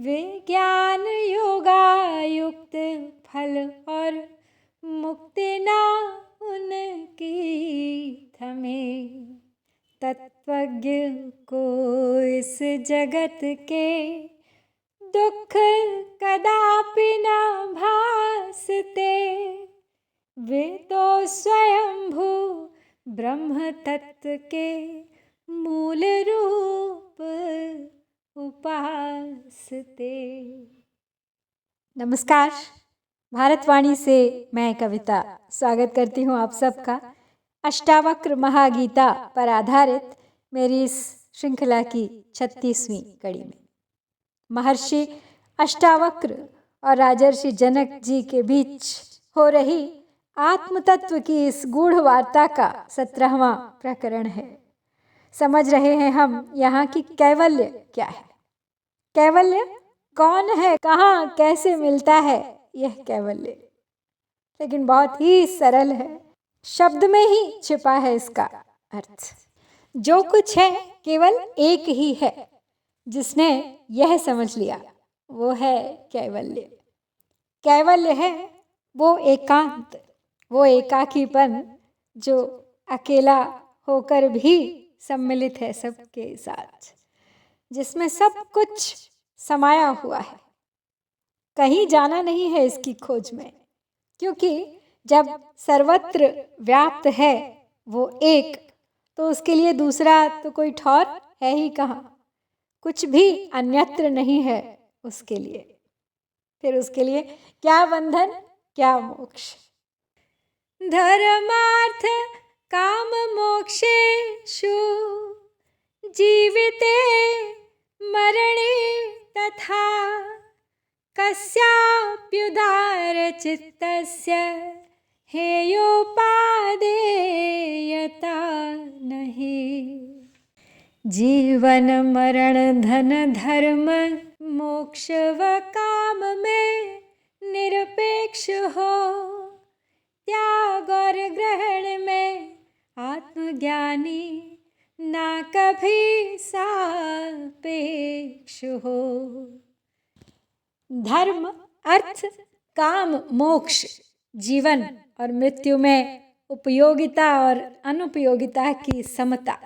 विज्ञान योगायुक्त फल और मुक्ति ना उनकी थमे। तत्वज्ञ को इस जगत के दुख कदापि न भासते। वे तो स्वयंभू ब्रह्म तत्व के मूल रूप उपासते। नमस्कार, भारतवाणी से मैं कविता स्वागत करती हूँ आप सबका अष्टावक्र महागीता पर आधारित मेरी इस श्रृंखला की 36वीं कड़ी में। महर्षि अष्टावक्र और राजर्षि जनक जी के बीच हो रही आत्मतत्व की इस गूढ़ वार्ता का 17वां प्रकरण है। समझ रहे हैं हम यहाँ की कैवल्य क्या है। कैवल्य कौन है, कहाँ, कैसे मिलता है यह कैवल्य। लेकिन बहुत ही सरल है, शब्द में ही छिपा है इसका अर्थ। जो कुछ है केवल एक ही है। जिसने यह समझ लिया वो है कैवल्य। कैवल्य है वो एकांत, वो एकाकीपन जो अकेला होकर भी सम्मिलित है सबके साथ, जिसमें सब कुछ समाया हुआ है। कहीं जाना नहीं है इसकी खोज में, क्योंकि जब सर्वत्र व्याप्त है वो एक, तो उसके लिए दूसरा तो कोई ठौर है ही कहाँ। कुछ भी अन्यत्र नहीं है उसके लिए। फिर उसके लिए क्या बंधन, क्या मोक्ष। धर्मार्थ काम मोक्षेषु जीविते मरणे तथा कस्याप्युदार चित्तस्य हेयोपादेयता नहीं। जीवन मरण धन धर्म मोक्ष व काम में निरपेक्ष हो। त्याग और ग्रहण में आत्मज्ञानी ना कभी सापेक्ष हो। धर्म, अर्थ, काम, मोक्ष, जीवन और मृत्यु में उपयोगिता और अनुपयोगिता की समता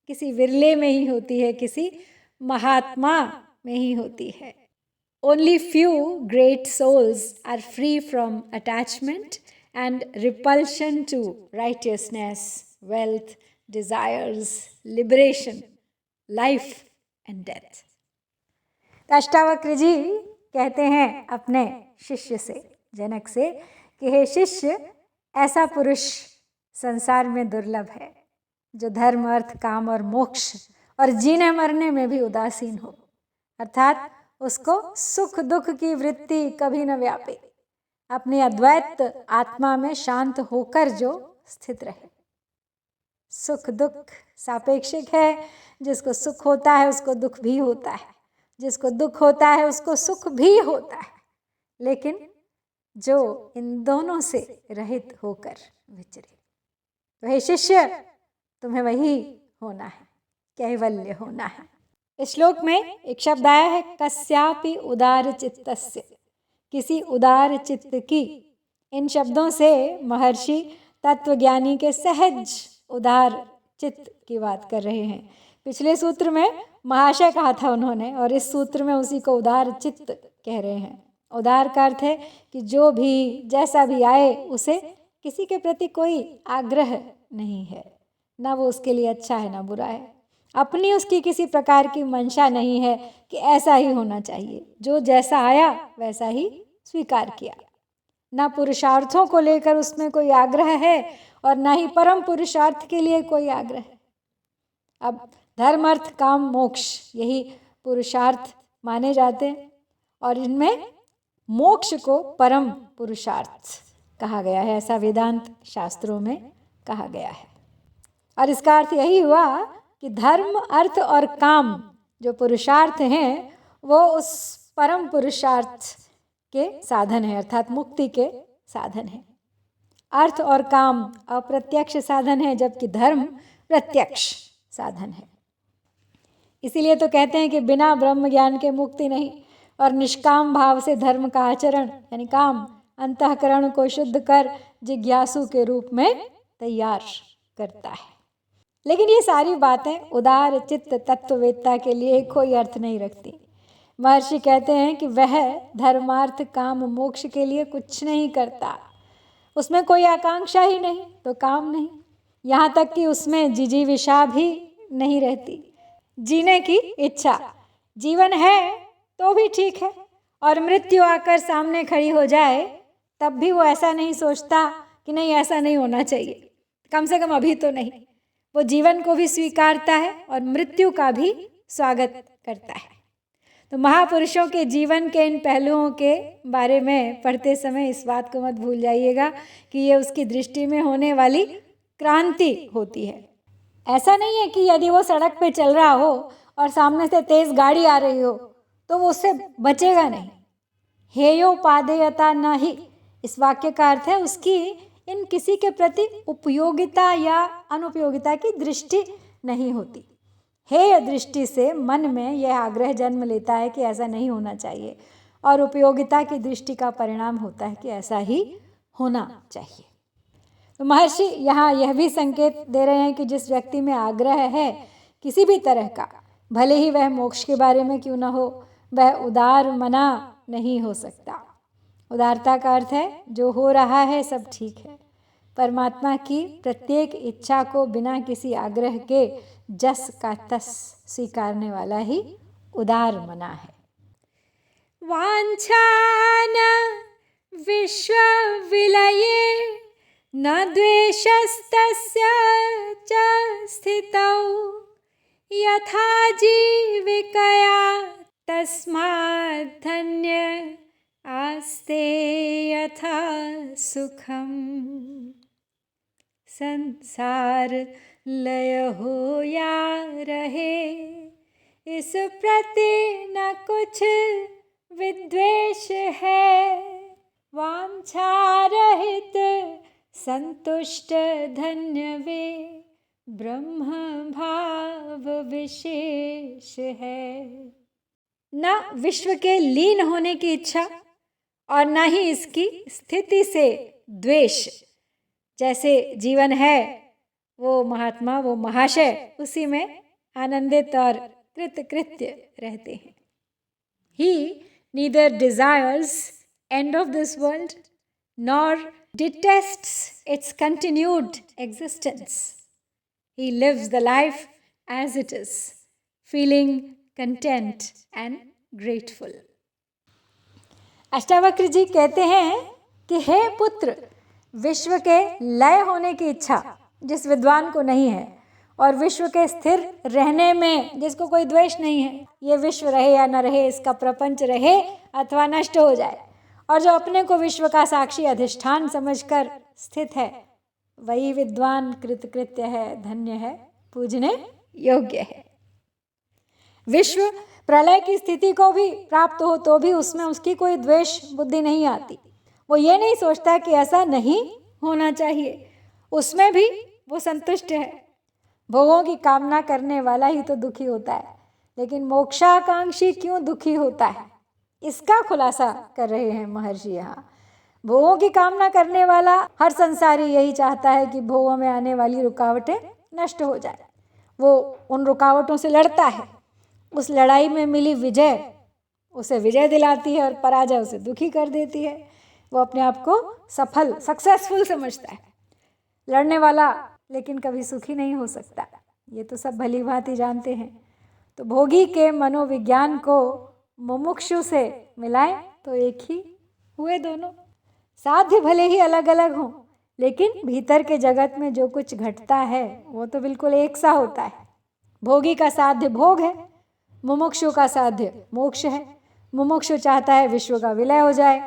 किसी विरले में ही होती है, किसी महात्मा में ही होती है। Only few great souls are free from attachment and repulsion to righteousness, wealth, desires, liberation, life and death. Ashtavakra जी कहते हैं अपने शिष्य से, जनक से, कि हे शिष्य, ऐसा पुरुष संसार में दुर्लभ है जो धर्म, अर्थ, काम और मोक्ष और जीने मरने में भी उदासीन हो। अर्थात उसको सुख दुख की वृत्ति कभी न व्यापे, अपनी अद्वैत आत्मा में शांत होकर जो स्थित रहे। सुख दुख सापेक्षिक है। जिसको सुख होता है उसको दुख भी होता है, जिसको दुख होता है उसको सुख भी होता है। लेकिन जो इन दोनों से रहित होकर विचरे, तो हे शिष्य, तुम्हें वही होना है, कैवल्य होना है। इस श्लोक में एक शब्द आया है, कस्यापि उदार चित्तस्य, किसी उदार चित्त की। इन शब्दों से महर्षि तत्वज्ञानी के सहज उदार चित्त की बात कर रहे हैं। पिछले सूत्र में महाशय कहा था उन्होंने, और इस सूत्र में उसी को उदार चित्त कह रहे हैं। उदार का अर्थ है कि जो भी जैसा भी आए उसे किसी के प्रति कोई आग्रह नहीं है, ना वो उसके लिए अच्छा है ना बुरा है। अपनी उसकी किसी प्रकार की मंशा नहीं है कि ऐसा ही होना चाहिए। जो जैसा आया वैसा ही स्वीकार किया। ना पुरुषार्थों को लेकर उसमें कोई आग्रह है और ना ही परम पुरुषार्थ के लिए कोई आग्रह है। अब धर्म, अर्थ, काम, मोक्ष, यही पुरुषार्थ माने जाते हैं, और इनमें मोक्ष को परम पुरुषार्थ कहा गया है, ऐसा वेदांत शास्त्रों में कहा गया है। और इसका अर्थ यही हुआ कि धर्म, अर्थ और काम जो पुरुषार्थ हैं वो उस परम पुरुषार्थ के साधन है, अर्थात मुक्ति के साधन है। अर्थ और काम अप्रत्यक्ष साधन है, जबकि धर्म प्रत्यक्ष साधन है। इसीलिए तो कहते हैं कि बिना ब्रह्म ज्ञान के मुक्ति नहीं। और निष्काम भाव से धर्म का आचरण यानी काम अंतःकरण को शुद्ध कर जिज्ञासु के रूप में तैयार करता है। लेकिन ये सारी बातें उदार चित्त तत्ववेत्ता के लिए कोई अर्थ नहीं रखती। महर्षि कहते हैं कि वह धर्मार्थ काम मोक्ष के लिए कुछ नहीं करता, उसमें कोई आकांक्षा ही नहीं तो काम नहीं, यहाँ तक कि उसमें जिजीविषा भी नहीं रहती, जीने की इच्छा। जीवन है तो भी ठीक है, और मृत्यु आकर सामने खड़ी हो जाए तब भी वो ऐसा नहीं सोचता कि नहीं ऐसा नहीं होना चाहिए, कम से कम अभी तो नहीं। वो जीवन को भी स्वीकारता है और मृत्यु का भी स्वागत करता है। तो महापुरुषों के जीवन के इन पहलुओं के बारे में पढ़ते समय इस बात को मत भूल जाइएगा कि ये उसकी दृष्टि में होने वाली क्रांति होती है। ऐसा नहीं है कि यदि वो सड़क पे चल रहा हो और सामने से तेज गाड़ी आ रही हो तो वो उससे बचेगा नहीं। हेयोपादेयता न ही, इस वाक्य का अर्थ है उसकी इन किसी के प्रति उपयोगिता या अनुपयोगिता की दृष्टि नहीं होती। हेय दृष्टि से मन में यह आग्रह जन्म लेता है कि ऐसा नहीं होना चाहिए, और उपयोगिता की दृष्टि का परिणाम होता है कि ऐसा ही होना चाहिए। तो महर्षि यहाँ यह भी संकेत दे रहे हैं कि जिस व्यक्ति में आग्रह है किसी भी तरह का, भले ही वह मोक्ष के बारे में क्यों न हो, वह उदार मना नहीं हो सकता। उदारता का अर्थ है जो हो रहा है सब ठीक है, परमात्मा की प्रत्येक इच्छा को बिना किसी आग्रह के जस का तस स्वीकारने वाला ही उदार मना है। वांछान विश्व विलये न द्वेषस्तस्य च स्थितौ यथा जीविकया तस्मात् धन्य आस्ते यथा सुखम। संसार लय हो या रहे इस प्रति न कुछ विद्वेष है, वांछा रहित संतुष्ट धन्य वे ब्रह्म भाव विशेष है। न विश्व के लीन होने की इच्छा और न ही इसकी स्थिति से द्वेष। जैसे जीवन है वो महात्मा, वो महाशय उसी में आनंदित और कृतकृत्य रहते हैं। He neither desires end of this world nor detests its continued existence. He lives the life as it is, feeling content and grateful. Ashtavakra जी कहते हैं कि हे पुत्र, विश्व के लय होने की इच्छा जिस विद्वान को नहीं है और विश्व के स्थिर रहने में जिसको कोई द्वेष नहीं है, ये विश्व रहे या न रहे, इसका प्रपंच रहे अथवा नष्ट हो जाए, और जो अपने को विश्व का साक्षी अधिष्ठान समझकर स्थित है, वही विद्वान कृतकृत्य है, धन्य है, पूजने योग्य है। विश्व प्रलय की स्थिति को भी प्राप्त हो तो भी उसमें उसकी कोई द्वेष बुद्धि नहीं आती। वो ये नहीं सोचता कि ऐसा नहीं होना चाहिए, उसमें भी वो संतुष्ट है। भोगों की कामना करने वाला ही तो दुखी होता है, लेकिन मोक्षाकांक्षी क्यों दुखी होता है, इसका खुलासा कर रहे हैं महर्षि यहाँ। भोगों की कामना करने वाला हर संसारी यही चाहता है कि भोगों में आने वाली रुकावटें नष्ट हो जाए। वो उन रुकावटों से लड़ता है, उस लड़ाई में मिली विजय उसे विजय दिलाती है और पराजय उसे दुखी कर देती है। वो अपने आप को सफल, सक्सेसफुल समझता है। लड़ने वाला लेकिन कभी सुखी नहीं हो सकता, ये तो सब भली भांति जानते हैं। तो भोगी के मनोविज्ञान को मुमुक्षु से मिलाएं तो एक ही हुए दोनों। साध्य भले ही अलग अलग हों, लेकिन भीतर के जगत में जो कुछ घटता है वो तो बिल्कुल एक सा होता है। भोगी का साध्य भोग है, मुमुक्षु का साध्य मोक्ष है। मुमुक्षु चाहता है विश्व का विलय हो जाए,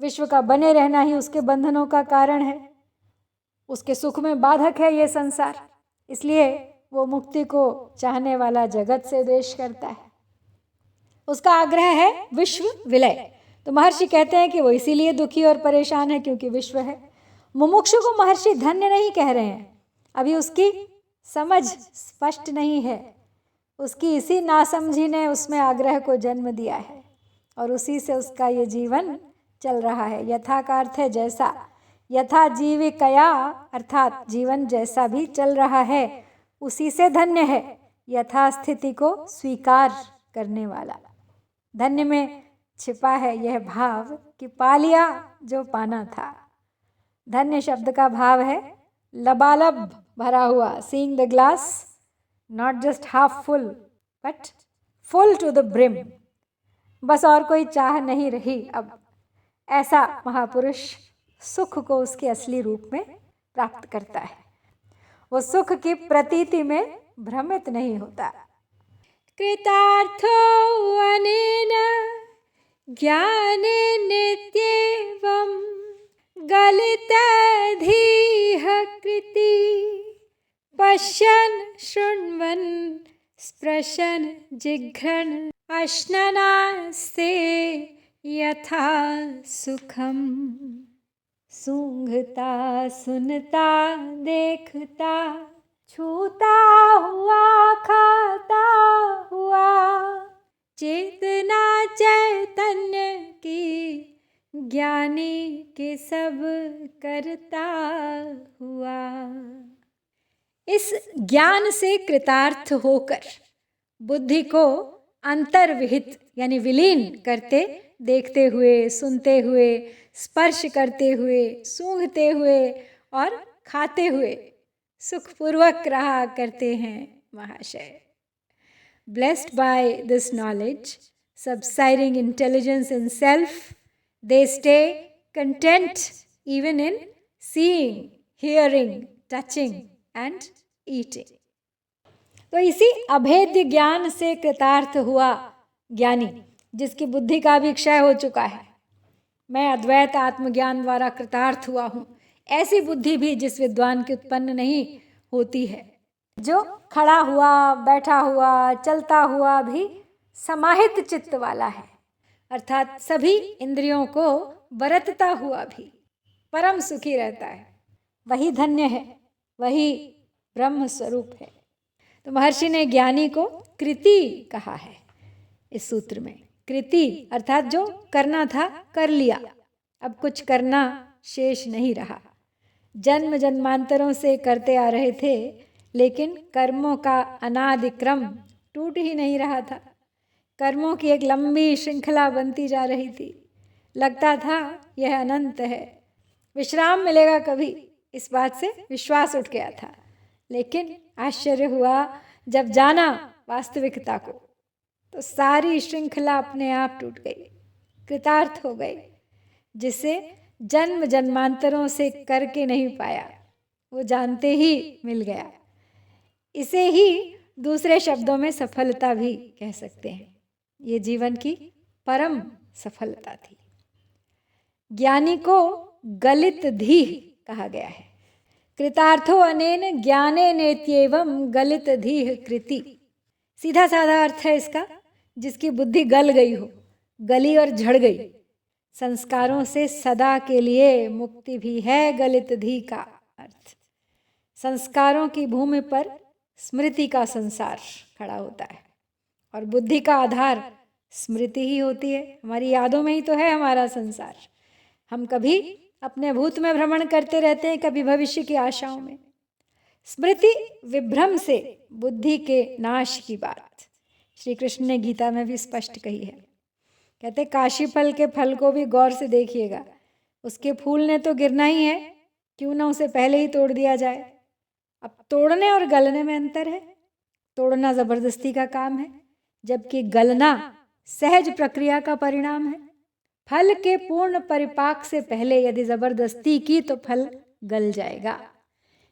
विश्व का बने रहना ही उसके बंधनों का कारण है, उसके सुख में बाधक है ये संसार, इसलिए वो मुक्ति को चाहने वाला जगत से द्वेष करता है। उसका आग्रह है विश्व विलय। तो महर्षि कहते हैं कि वो इसीलिए दुखी और परेशान है क्योंकि विश्व है। मुमुक्षु को महर्षि धन्य नहीं कह रहे हैं, अभी उसकी समझ स्पष्ट नहीं है, उसकी इसी नासमझी ने उसमें आग्रह को जन्म दिया है। और उसी से उसका ये जीवन चल रहा है। यथा का अर्थ है जैसा, यथा जीविकया अर्थात जीवन जैसा भी चल रहा है उसी से धन्य है। यथा स्थिति को स्वीकार करने वाला। धन्य में छिपा है यह भाव कि पा लिया जो पाना था। धन्य शब्द का भाव है लबालब भरा हुआ, seeing the glass not just half full but full to the brim. बस और कोई चाह नहीं रही अब। ऐसा महापुरुष सुख को उसके असली रूप में प्राप्त करता है। वो सुख की प्रतीति में भ्रमित नहीं होता। कृतार्थो अनेन ज्ञाने नित्येवं गलितधीः कृति पश्यन् शृण्वन् स्पृशन् जिघ्रन् अश्ननास्ते यथा सुखम। सूंघता सुनता देखता छूता हुआ खाता हुआ चेतना चैतन्य की ज्ञानी के सब करता हुआ। इस ज्ञान से कृतार्थ होकर बुद्धि को अंतर्विहित यानी विलीन करते देखते हुए, सुनते हुए, स्पर्श करते हुए, सूंघते हुए और खाते हुए सुखपूर्वक रहा करते हैं महाशय। Blessed by this knowledge, subsiding intelligence in self, they stay content even in seeing, hearing, touching and eating. तो इसी अभेद्य ज्ञान से कृतार्थ हुआ ज्ञानी, जिसकी बुद्धि का भी क्षय हो चुका है। मैं अद्वैत आत्मज्ञान द्वारा कृतार्थ हुआ हूँ, ऐसी बुद्धि भी जिस विद्वान की उत्पन्न नहीं होती है, जो खड़ा हुआ, बैठा हुआ, चलता हुआ भी समाहित चित्त वाला है, अर्थात सभी इंद्रियों को बरतता हुआ भी परम सुखी रहता है। वही धन्य है, वही ब्रह्म स्वरूप है। तो महर्षि ने ज्ञानी को कृति कहा है इस सूत्र में। कृति अर्थात जो करना था कर लिया, अब कुछ करना शेष नहीं रहा। जन्म जन्मांतरों से करते आ रहे थे, लेकिन कर्मों का अनादि क्रम टूट ही नहीं रहा था। कर्मों की एक लंबी श्रृंखला बनती जा रही थी। लगता था यह अनंत है, विश्राम मिलेगा कभी, इस बात से विश्वास उठ गया था। लेकिन आश्चर्य हुआ जब जाना वास्तविकता को, तो सारी श्रृंखला अपने आप टूट गई, कृतार्थ हो गई। जिसे जन्म जन्मांतरों से करके नहीं पाया, वो जानते ही मिल गया। इसे ही दूसरे शब्दों में सफलता भी कह सकते हैं। ये जीवन की परम सफलता थी। ज्ञानी को गलित धीः कहा गया है। कृतार्थो अनेन ज्ञाने नेत्येवं गलित धीः कृति। सीधा साधा अर्थ है इसका, जिसकी बुद्धि गल गई हो, गली और झड़ गई। संस्कारों से सदा के लिए मुक्ति भी है गलित धी का अर्थ। संस्कारों की भूमि पर स्मृति का संसार खड़ा होता है, और बुद्धि का आधार स्मृति ही होती है। हमारी यादों में ही तो है हमारा संसार। हम कभी अपने भूत में भ्रमण करते रहते हैं, कभी भविष्य की आशाओं में। स्मृति विभ्रम से बुद्धि के नाश की बात श्री कृष्ण ने गीता में भी स्पष्ट कही है। कहते काशी फल के फल को भी गौर से देखिएगा, उसके फूल ने तो गिरना ही है, क्यों ना उसे पहले ही तोड़ दिया जाए। अब तोड़ने और गलने में अंतर है। तोड़ना जबरदस्ती का काम है, जबकि गलना सहज प्रक्रिया का परिणाम है। फल के पूर्ण परिपाक से पहले यदि जबरदस्ती की तो फल गल जाएगा।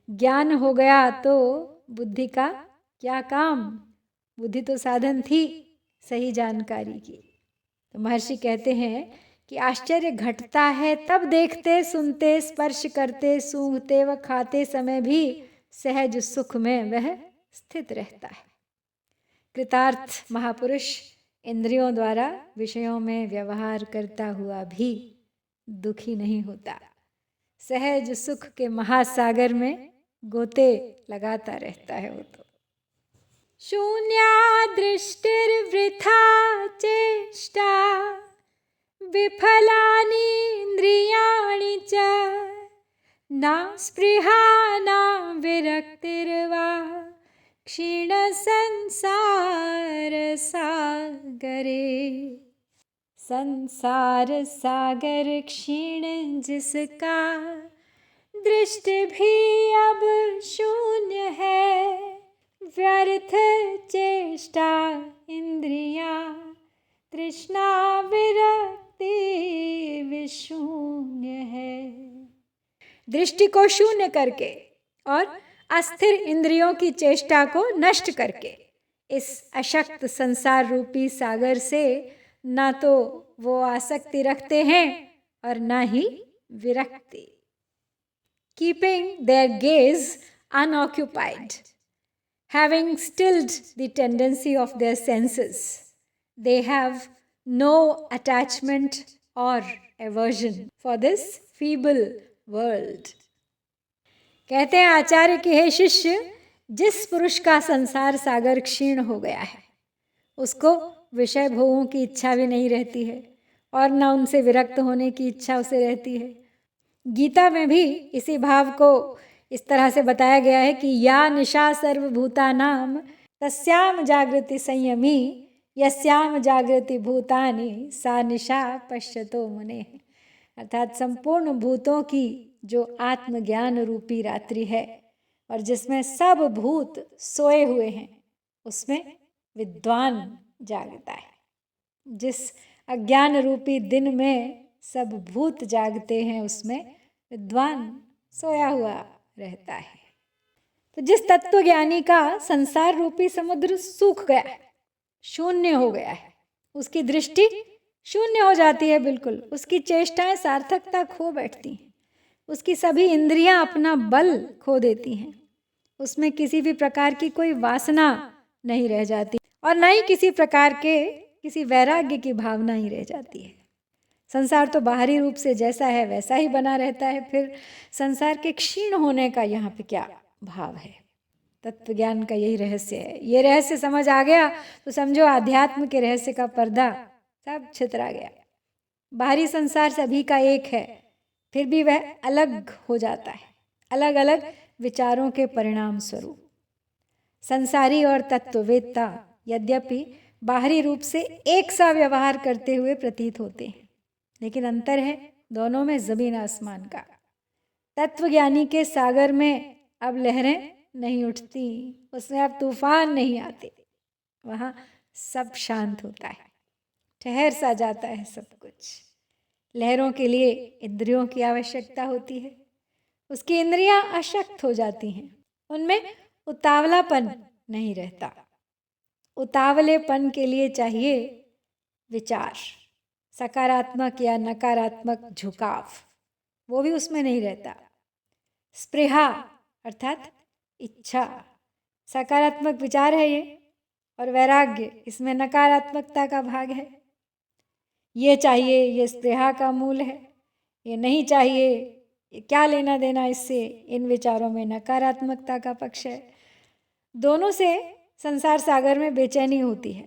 ज्ञान हो गया तो बुद्धि का क्या काम? बुद्धि तो साधन थी सही जानकारी की। तो महर्षि कहते हैं कि आश्चर्य घटता है तब देखते, सुनते, स्पर्श करते, सूंघते व खाते समय भी सहज सुख में वह स्थित रहता है। कृतार्थ महापुरुष इंद्रियों द्वारा विषयों में व्यवहार करता हुआ भी दुखी नहीं होता। सहज सुख के महासागर में गोते लगाता रहता है वो तो। शून्या दृष्टिर्वृथा चेष्टा ना स्पृहा ना विरक्तिर्वा क्षीण संसार सागरे। संसार सागर क्षीण जिसका दृष्टि भी अब शून्य है। व्यर्थ चेष्टा इंद्रियां तृष्णा विरक्ति विशून्य है। दृष्टि को शून्य करके और अस्थिर इंद्रियों की चेष्टा को नष्ट करके इस अशक्त संसार रूपी सागर से ना तो वो आसक्ति रखते हैं और ना ही विरक्ति। Keeping their gaze unoccupied, having stilled the tendency of their senses, they have no attachment or aversion for this feeble world. कहते हैं आचार्य कि हे शिष्य, जिस पुरुष का संसार सागर क्षीण हो गया है उसको विषय भोगों की इच्छा भी नहीं रहती है और न उनसे विरक्त होने की इच्छा उसे रहती है। गीता में भी इसी भाव को इस तरह से बताया गया है कि या निशा सर्वभूतानां तस्याम जागृति संयमी यस्याम जागृति भूतानि सा निशा पश्यतो मुने। अर्थात संपूर्ण भूतों की जो आत्मज्ञान रूपी रात्रि है और जिसमें सब भूत सोए हुए हैं उसमें विद्वान जागता है। जिस अज्ञान रूपी दिन में सब भूत जागते हैं उसमें विद्वान सोया हुआ रहता है। तो जिस तत्वज्ञानी का संसार रूपी समुद्र सूख गया है, शून्य हो गया है, उसकी दृष्टि शून्य हो जाती है बिल्कुल, उसकी चेष्टाएं सार्थकता खो बैठती हैं, उसकी सभी इंद्रियां अपना बल खो देती हैं, उसमें किसी भी प्रकार की कोई वासना नहीं रह जाती और न ही किसी प्रकार के किसी वैराग्य की भावना ही रह जाती है। संसार तो बाहरी रूप से जैसा है वैसा ही बना रहता है, फिर संसार के क्षीण होने का यहाँ पे क्या भाव है? तत्व ज्ञान का यही रहस्य है। ये रहस्य समझ आ गया तो समझो आध्यात्म के रहस्य का पर्दा सब छितरा गया। बाहरी संसार सभी का एक है, फिर भी वह अलग हो जाता है, अलग अलग विचारों के परिणाम स्वरूप। संसारी और तत्ववेत्ता यद्यपि बाहरी रूप से एक सा व्यवहार करते हुए प्रतीत होते हैं, लेकिन अंतर है दोनों में जमीन आसमान का। तत्वज्ञानी के सागर में अब लहरें नहीं उठती, उसमें अब तूफान नहीं आते, वहाँ सब शांत होता है, ठहर सा जाता है सब कुछ। लहरों के लिए इंद्रियों की आवश्यकता होती है, उसकी इंद्रियां अशक्त हो जाती हैं, उनमें उतावलापन नहीं रहता। उतावलेपन के लिए चाहिए विचार, सकारात्मक या नकारात्मक झुकाव, वो भी उसमें नहीं रहता। स्पृहा अर्थात इच्छा, सकारात्मक विचार है ये, और वैराग्य इसमें नकारात्मकता का भाग है। ये चाहिए, ये स्पृहा का मूल है, ये नहीं चाहिए, ये क्या लेना देना इससे, इन विचारों में नकारात्मकता का पक्ष है। दोनों से संसार सागर में बेचैनी होती है।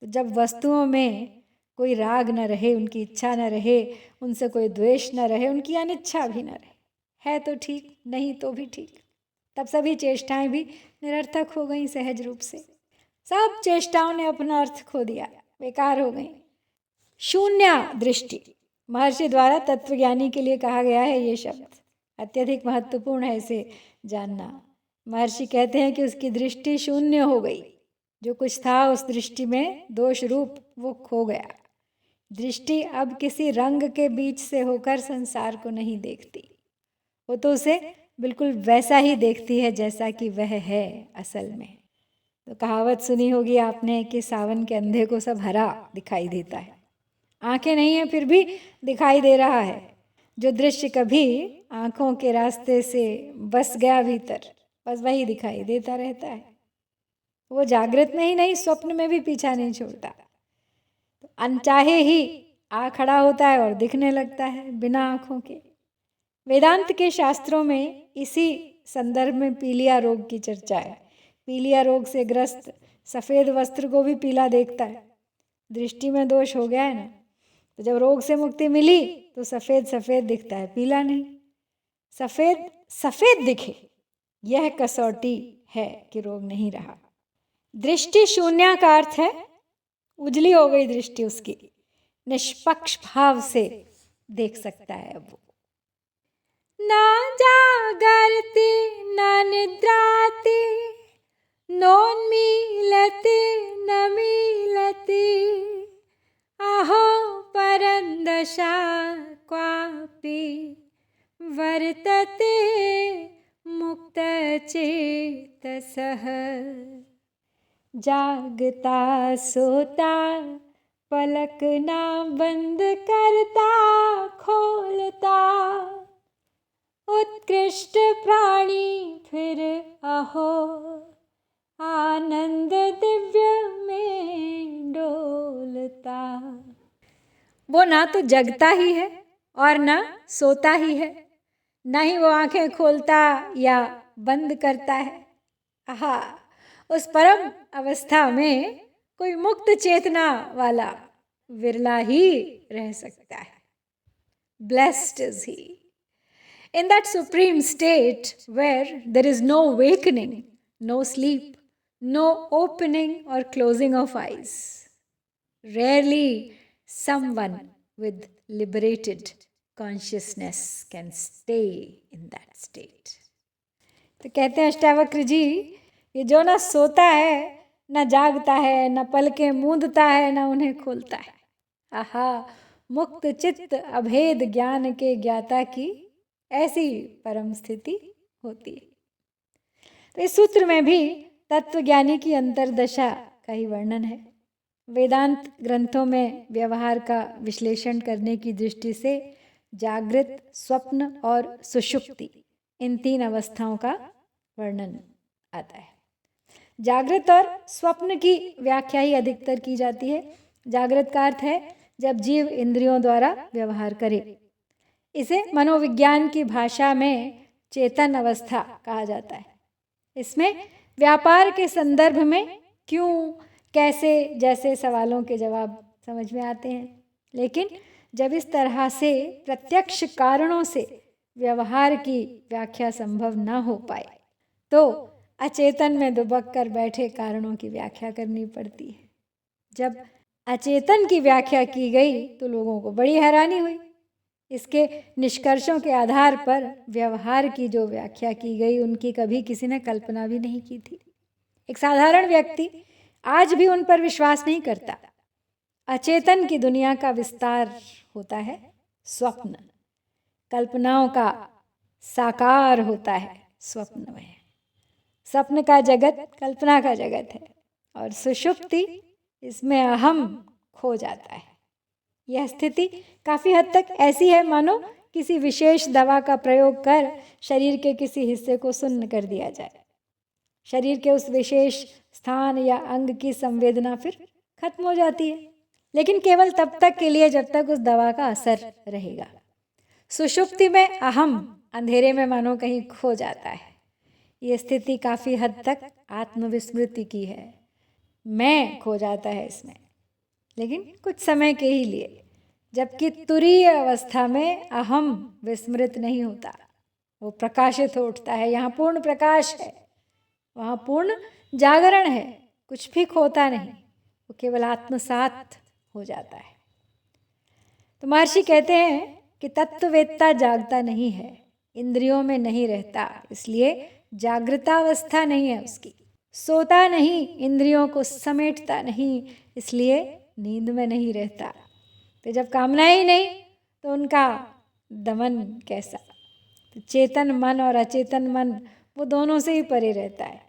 तो जब वस्तुओं में कोई राग न रहे, उनकी इच्छा न रहे, उनसे कोई द्वेष न रहे, उनकी अनिच्छा भी न रहे, है तो ठीक, नहीं तो भी ठीक, तब सभी चेष्टाएं भी निरर्थक हो गई। सहज रूप से सब चेष्टाओं ने अपना अर्थ खो दिया, बेकार हो गई। शून्य दृष्टि महर्षि द्वारा तत्वज्ञानी के लिए कहा गया है। ये शब्द अत्यधिक महत्वपूर्ण है, इसे जानना। महर्षि कहते हैं कि उसकी दृष्टि शून्य हो गई, जो कुछ था उस दृष्टि में दोष रूप वो खो गया। दृष्टि अब किसी रंग के बीच से होकर संसार को नहीं देखती, वो तो उसे बिल्कुल वैसा ही देखती है जैसा कि वह है असल में। तो कहावत सुनी होगी आपने कि सावन के अंधे को सब हरा दिखाई देता है। आंखें नहीं है फिर भी दिखाई दे रहा है। जो दृश्य कभी आंखों के रास्ते से बस गया भीतर, बस वही दिखाई देता रहता है। वो जागृत में ही नहीं, स्वप्न में भी पीछा नहीं छोड़ता। तो अनचाहे ही आ खड़ा होता है और दिखने लगता है बिना आंखों के। वेदांत के शास्त्रों में इसी संदर्भ में पीलिया रोग की चर्चा है। पीलिया रोग से ग्रस्त सफ़ेद वस्त्र को भी पीला देखता है। दृष्टि में दोष हो गया है ना, तो जब रोग से मुक्ति मिली तो सफ़ेद सफ़ेद दिखता है, पीला नहीं। सफेद सफेद दिखे, यह कसौटी है कि रोग नहीं रहा। दृष्टि शून्य का अर्थ है उजली हो गई दृष्टि उसकी, निष्पक्ष भाव से देख सकता है अब वो। ना जागरति न निद्राति, नोन्मीलते न मीलते, अहो परन्दशा क्वापि वर्तते मुक्तचेतसः। जागता सोता पलक ना बंद करता खोलता, उत्कृष्ट प्राणी फिर अहो आनंद दिव्य में डोलता। वो ना तो जगता ही है और ना सोता ही है, ना ही वो आंखें खोलता या बंद करता है। आहा, उस परम अवस्था में कोई मुक्त चेतना वाला विरला ही रह सकता है। Blessed is he. In that supreme state where there is no awakening, no sleep, no opening or closing of eyes, rarely someone with liberated consciousness can stay in that state. तो कहते हैं अष्टावक्र जी, ये जो ना सोता है, ना जागता है, ना पलकें मूंदता है, ना उन्हें खोलता है, आहा, मुक्त चित्त अभेद ज्ञान के ज्ञाता की ऐसी परम स्थिति होती है। तो इस सूत्र में भी तत्वज्ञानी की अंतर्दशा का ही वर्णन है। वेदांत ग्रंथों में व्यवहार का विश्लेषण करने की दृष्टि से जागृत, स्वप्न और सुषुप्ति, इन तीन अवस्थाओं का वर्णन आता है। जागृत और स्वप्न की व्याख्या ही अधिकतर की जाती है। जागृत का अर्थ है जब जीव इंद्रियों द्वारा व्यवहार करे। इसे मनोविज्ञान की भाषा में चेतन अवस्था कहा जाता है। इसमें व्यापार के संदर्भ में क्यों, कैसे जैसे सवालों के जवाब समझ में आते हैं, लेकिन जब इस तरह से प्रत्यक्ष कारणों से व्यवहार की व्याख्या संभव न हो पाए तो अचेतन में दुबक कर बैठे कारणों की व्याख्या करनी पड़ती है। जब अचेतन की व्याख्या की गई तो लोगों को बड़ी हैरानी हुई। इसके निष्कर्षों के आधार पर व्यवहार की जो व्याख्या की गई उनकी कभी किसी ने कल्पना भी नहीं की थी। एक साधारण व्यक्ति आज भी उन पर विश्वास नहीं करता। अचेतन की दुनिया का विस्तार होता है स्वप्न, कल्पनाओं का साकार होता है स्वप्न में। स्वप्न का जगत कल्पना का जगत है और सुषुप्ति, इसमें अहम खो जाता है। यह स्थिति काफी हद तक ऐसी है मानो किसी विशेष दवा का प्रयोग कर शरीर के किसी हिस्से को सुन्न कर दिया जाए। शरीर के उस विशेष स्थान या अंग की संवेदना फिर खत्म हो जाती है, लेकिन केवल तब तक के लिए जब तक उस दवा का असर रहेगा। सुषुप्ति में अहम अंधेरे में मानो कहीं खो जाता है। ये स्थिति काफी हद तक आत्मविस्मृति की है। मैं खो जाता है इसमें, लेकिन कुछ समय के ही लिए। जबकि तुरीय अवस्था में अहम विस्मृत नहीं होता, वो प्रकाशित हो उठता है। यहाँ पूर्ण प्रकाश है, वहाँ पूर्ण जागरण है, कुछ भी खोता नहीं, वो केवल आत्मसात हो जाता है। तो महर्षि कहते हैं कि तत्ववेत्ता जागता नहीं है, इंद्रियों में नहीं रहता, इसलिए जागृतावस्था नहीं है उसकी। सोता नहीं, इंद्रियों को समेटता नहीं, इसलिए नींद में नहीं रहता। तो जब कामना ही नहीं तो उनका दमन कैसा। तो चेतन मन और अचेतन मन वो दोनों से ही परे रहता है।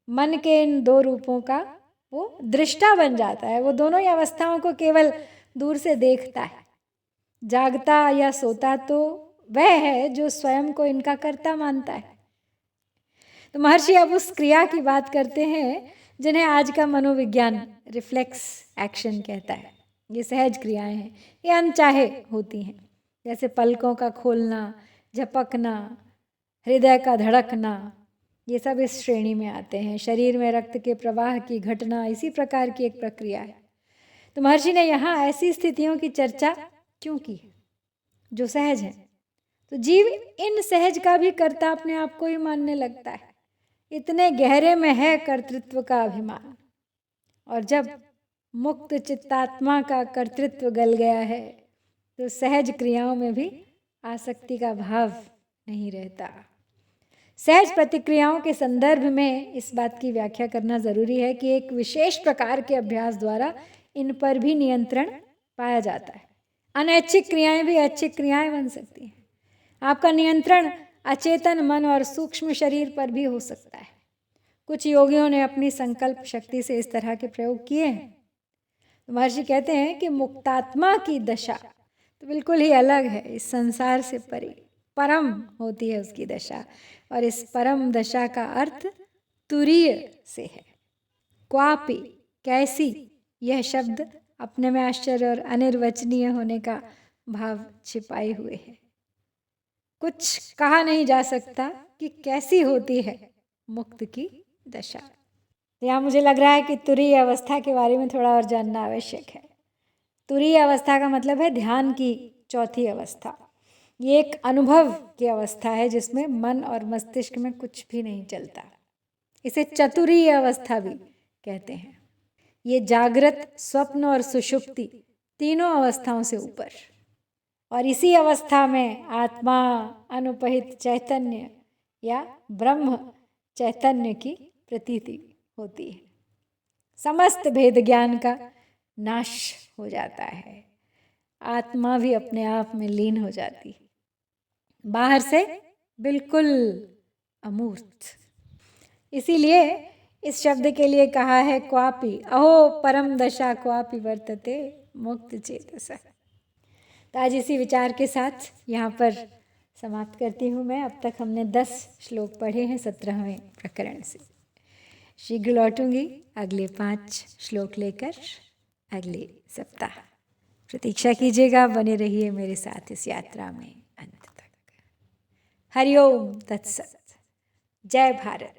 मन के इन दो रूपों का वो दृष्टा बन जाता है। वो दोनों ही अवस्थाओं को केवल दूर से देखता है। जागता या सोता तो वह है जो स्वयं को इनका कर्ता मानता है। तो महर्षि अब उस क्रिया की बात करते हैं जिन्हें आज का मनोविज्ञान रिफ्लेक्स एक्शन कहता है। ये सहज क्रियाएं हैं, ये अनचाहे होती हैं, जैसे पलकों का खोलना, झपकना, हृदय का धड़कना, ये सब इस श्रेणी में आते हैं। शरीर में रक्त के प्रवाह की घटना इसी प्रकार की एक प्रक्रिया है। तो महर्षि ने यहाँ ऐसी स्थितियों की चर्चा क्यों की जो सहज है। तो जीव इन सहज का भी कर्ता अपने आप को ही मानने लगता है। इतने गहरे में है कर्तृत्व का अभिमान। और जब मुक्त चित्तात्मा का कर्तृत्व गल गया है तो सहज क्रियाओं में भी आसक्ति का भाव नहीं रहता। सहज प्रतिक्रियाओं के संदर्भ में इस बात की व्याख्या करना जरूरी है कि एक विशेष प्रकार के अभ्यास द्वारा इन पर भी नियंत्रण पाया जाता है। अनैच्छिक क्रियाएं भी ऐच्छिक क्रियाएं बन सकती हैं। आपका नियंत्रण अचेतन मन और सूक्ष्म शरीर पर भी हो सकता है। कुछ योगियों ने अपनी संकल्प शक्ति से इस तरह के प्रयोग किए हैं। महर्षि कहते हैं कि मुक्तात्मा की दशा तो बिल्कुल ही अलग है, इस संसार से परे परम होती है उसकी दशा। और इस परम दशा का अर्थ तुरीय से है। क्वापि, कैसी, यह शब्द अपने में आश्चर्य और अनिर्वचनीय होने का भाव छिपाए हुए है। कुछ कहा नहीं जा सकता कि कैसी होती है मुक्त की दशा। यहाँ मुझे लग रहा है कि तुरीय अवस्था के बारे में थोड़ा और जानना आवश्यक है। तुरीय अवस्था का मतलब है ध्यान की चौथी अवस्था। ये एक अनुभव की अवस्था है जिसमें मन और मस्तिष्क में कुछ भी नहीं चलता। इसे चतुरीय अवस्था भी कहते हैं। ये जागृत, स्वप्न और सुषुप्ति तीनों अवस्थाओं से ऊपर। और इसी अवस्था में आत्मा, अनुपहित चैतन्य या ब्रह्म चैतन्य की प्रतीति होती है। समस्त भेद ज्ञान का नाश हो जाता है। आत्मा भी अपने आप में लीन हो जाती है, बाहर से बिल्कुल अमूर्त। इसीलिए इस शब्द के लिए कहा है क्वापि, अहो परम दशा क्वापि वर्तते मुक्त चेतसा। तो आज इसी विचार के साथ यहाँ पर समाप्त करती हूँ मैं। अब तक हमने 10 श्लोक पढ़े हैं 17वें प्रकरण से। शीघ्र लौटूंगी अगले 5 श्लोक लेकर अगले सप्ताह। प्रतीक्षा कीजिएगा, बने रहिए मेरे साथ इस यात्रा में अंत तक। हरिओम तत्सत। जय भारत।